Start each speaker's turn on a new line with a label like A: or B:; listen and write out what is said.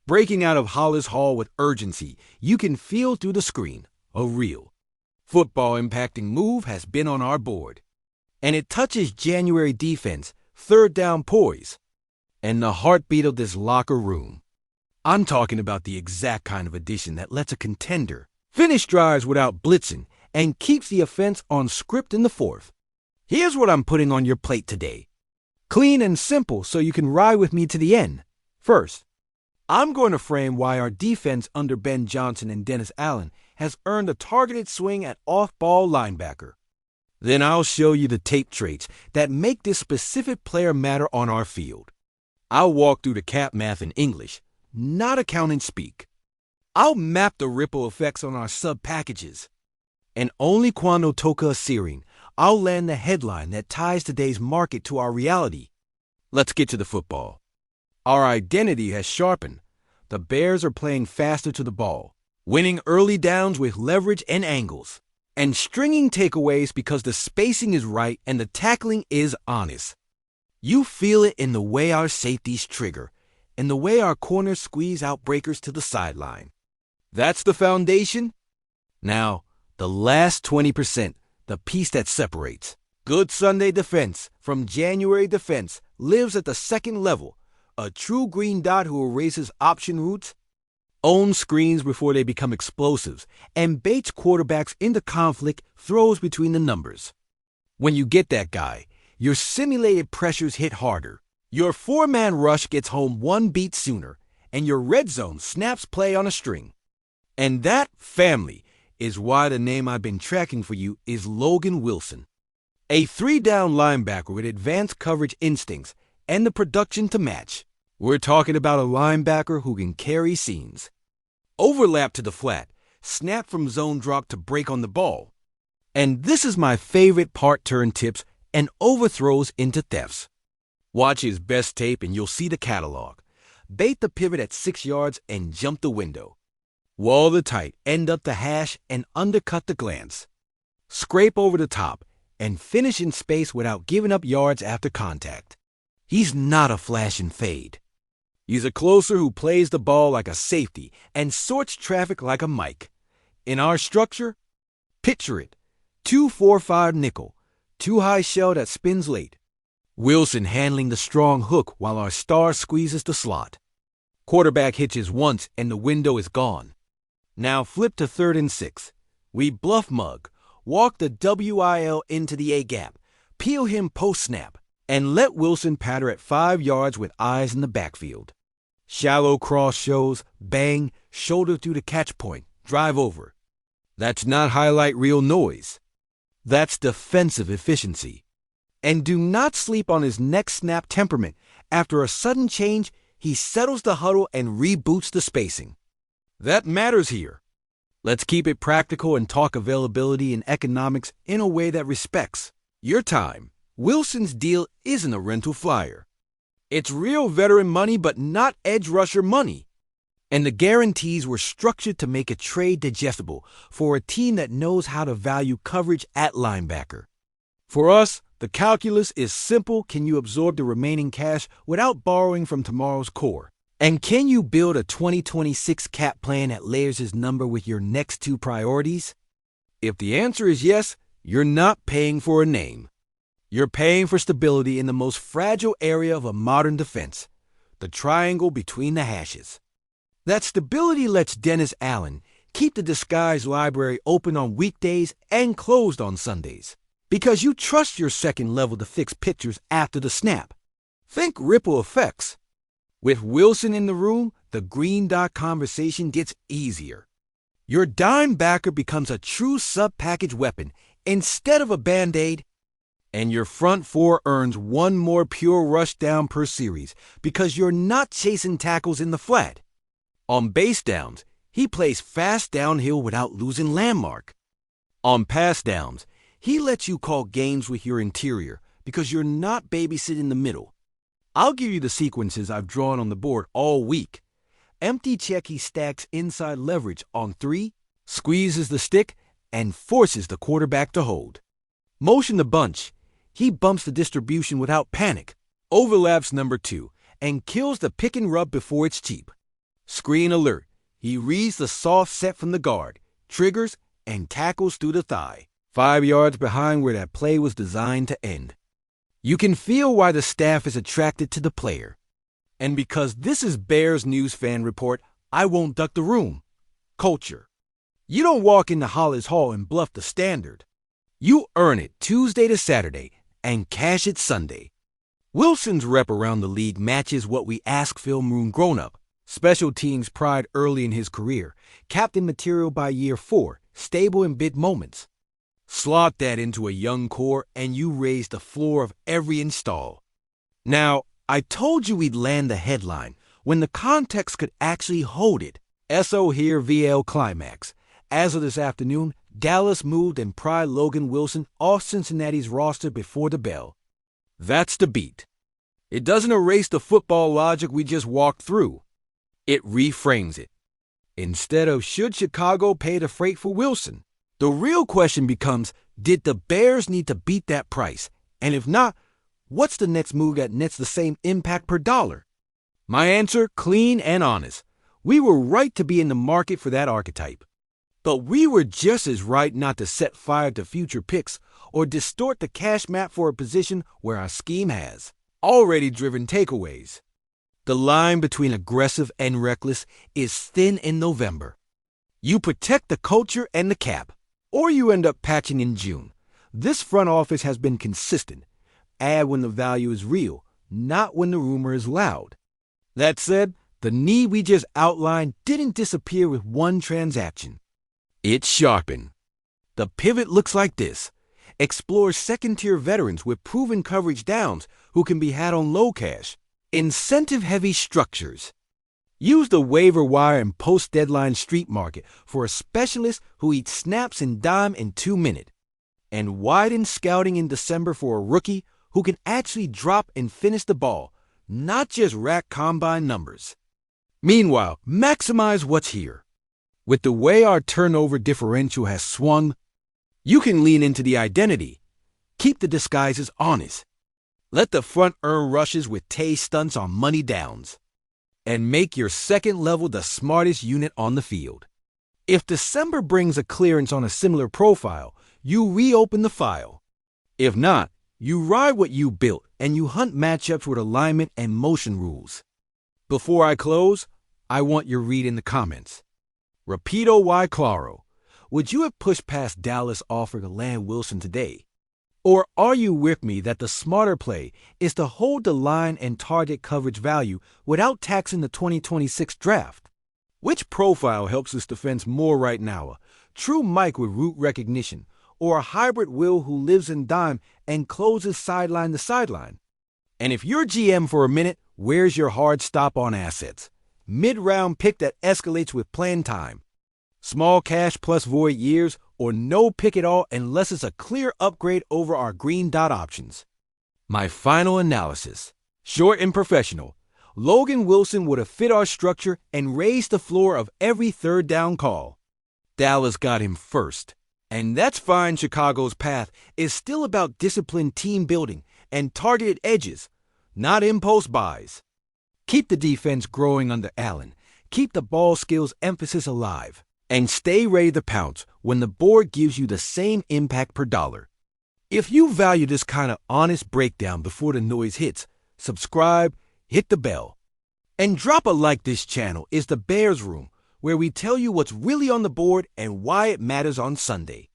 A: Breaking out of Hollis Hall with urgency, you can feel through the screen. A real football-impacting move has been on our board. And it touches January defense, third down poise, and the heartbeat of this locker room. I'm talking about the exact kind of addition that lets a contender finish drives without blitzing and keeps the offense on script in the fourth. Here's what I'm putting on your plate today. Clean and simple so you can ride with me to the end. First, I'm going to frame why our defense under Ben Johnson and Dennis Allen has earned a targeted swing at off-ball linebacker. Then I'll show you the tape traits that make this specific player matter on our field. I'll walk through the cap math in English, not accounting speak. I'll map the ripple effects on our sub-packages. And only quando toca a searing, I'll land the headline that ties today's market to our reality. Let's get to the football. Our identity has sharpened. The Bears are playing faster to the ball, winning early downs with leverage and angles, and stringing takeaways because the spacing is right and the tackling is honest. You feel it in the way our safeties trigger, in the way our corners squeeze out breakers to the sideline. That's the foundation. Now, the last 20%, the piece that separates. Good Sunday defense from January defense lives at the second level, a true green dot who erases option routes, owns screens before they become explosives, and baits quarterbacks into conflict throws between the numbers. When you get that guy, your simulated pressures hit harder. Your four-man rush gets home one beat sooner, and your red zone snaps play on a string. And that, family, is why the name I've been tracking for you is Logan Wilson. A three-down linebacker with advanced coverage instincts and the production to match. We're talking about a linebacker who can carry seams. Overlap to the flat, snap from zone drop to break on the ball. And this is my favorite part turn tips and overthrows into thefts. Watch his best tape and you'll see the catalog. Bait the pivot at 6 yards and jump the window. Wall the tight, end up the hash, and undercut the glance. Scrape over the top and finish in space without giving up yards after contact. He's not a flash and fade. He's a closer who plays the ball like a safety and sorts traffic like a mic. In our structure, picture it. 2-4-5 nickel, too high shell that spins late. Wilson handling the strong hook while our star squeezes the slot. Quarterback hitches once and the window is gone. Now flip to 3rd and 6. We bluff mug, walk the WIL into the A-gap, peel him post-snap, and let Wilson patter at 5 yards with eyes in the backfield. Shallow cross shows, bang, shoulder through the catch point, drive over. That's not highlight reel noise. That's defensive efficiency. And do not sleep on his next snap temperament. After a sudden change, he settles the huddle and reboots the spacing. That matters here. Let's keep it practical and talk availability and economics in a way that respects your time. Wilson's deal isn't a rental flyer. It's real veteran money, but not edge rusher money. And the guarantees were structured to make a trade digestible for a team that knows how to value coverage at linebacker. For us, the calculus is simple. Can you absorb the remaining cash without borrowing from tomorrow's core? And can you build a 2026 cap plan that layers his number with your next two priorities? If the answer is yes, you're not paying for a name. You're paying for stability in the most fragile area of a modern defense, the triangle between the hashes. That stability lets Dennis Allen keep the disguise library open on weekdays and closed on Sundays, because you trust your second level to fix pictures after the snap. Think ripple effects. With Wilson in the room, the green dot conversation gets easier. Your dime backer becomes a true sub-package weapon instead of a Band-Aid. And your front four earns one more pure rush down per series because you're not chasing tackles in the flat. On base downs, he plays fast downhill without losing landmark. On pass downs, he lets you call games with your interior because you're not babysitting the middle. I'll give you the sequences I've drawn on the board all week. Empty check, he stacks inside leverage on 3, squeezes the stick, and forces the quarterback to hold. Motion the bunch. He bumps the distribution without panic, overlaps number 2, and kills the pick and rub before it's cheap. Screen alert. He reads the soft set from the guard, triggers, and tackles through the thigh, 5 yards behind where that play was designed to end. You can feel why the staff is attracted to the player. And because this is Bears News Fan Report, I won't duck the room. Culture. You don't walk into Hollis Hall and bluff the standard. You earn it Tuesday to Saturday and cash it Sunday. Wilson's rep around the league matches what we ask film room grown-up. Special teams pride early in his career, captain material by year 4, stable in big moments. Slot that into a young core and you raise the floor of every install. Now, I told you we'd land the headline when the context could actually hold it. SO here VL Climax. As of this afternoon, Dallas moved and pried Logan Wilson off Cincinnati's roster before the bell. That's the beat. It doesn't erase the football logic we just walked through. It reframes it. Instead of should Chicago pay the freight for Wilson, the real question becomes, did the Bears need to beat that price? And if not, what's the next move that nets the same impact per dollar? My answer, clean and honest. We were right to be in the market for that archetype. But we were just as right not to set fire to future picks or distort the cash map for a position where our scheme has already driven takeaways. The line between aggressive and reckless is thin in November. You protect the culture and the cap, or you end up patching in June. This front office has been consistent. Add when the value is real, not when the rumor is loud. That said, the need we just outlined didn't disappear with one transaction. It sharpened. The pivot looks like this. Explore second-tier veterans with proven coverage downs who can be had on low cash. Incentive-heavy structures. Use the waiver wire and post-deadline street market for a specialist who eats snaps and dime in 2 minutes. And widen scouting in December for a rookie who can actually drop and finish the ball, not just rack combine numbers. Meanwhile, maximize what's here. With the way our turnover differential has swung, you can lean into the identity. Keep the disguises honest. Let the front earn rushes with Tay stunts on money downs. And make your second level the smartest unit on the field. If December brings a clearance on a similar profile, you reopen the file. If not, you ride what you built and you hunt matchups with alignment and motion rules. Before I close, I want your read in the comments. Rapido y claro. Would you have pushed past Dallas' offer to land Wilson today? Or are you with me that the smarter play is to hold the line and target coverage value without taxing the 2026 draft? Which profile helps this defense more right now? A true Mike with route recognition, or a hybrid Will who lives in dime and closes sideline to sideline? And if you're GM for a minute, where's your hard stop on assets? Mid-round pick that escalates with playing time. Small cash plus void years, or no pick at all unless it's a clear upgrade over our green dot options. My final analysis. Short and professional. Logan Wilson would have fit our structure and raised the floor of every third down call. Dallas got him first. And that's fine. Chicago's path is still about disciplined team building and targeted edges, not impulse buys. Keep the defense growing under Allen. Keep the ball skills emphasis alive. And stay ready to pounce when the board gives you the same impact per dollar. If you value this kind of honest breakdown before the noise hits, subscribe, hit the bell, and drop a like. This channel is the Bears Room, where we tell you what's really on the board and why it matters on Sunday.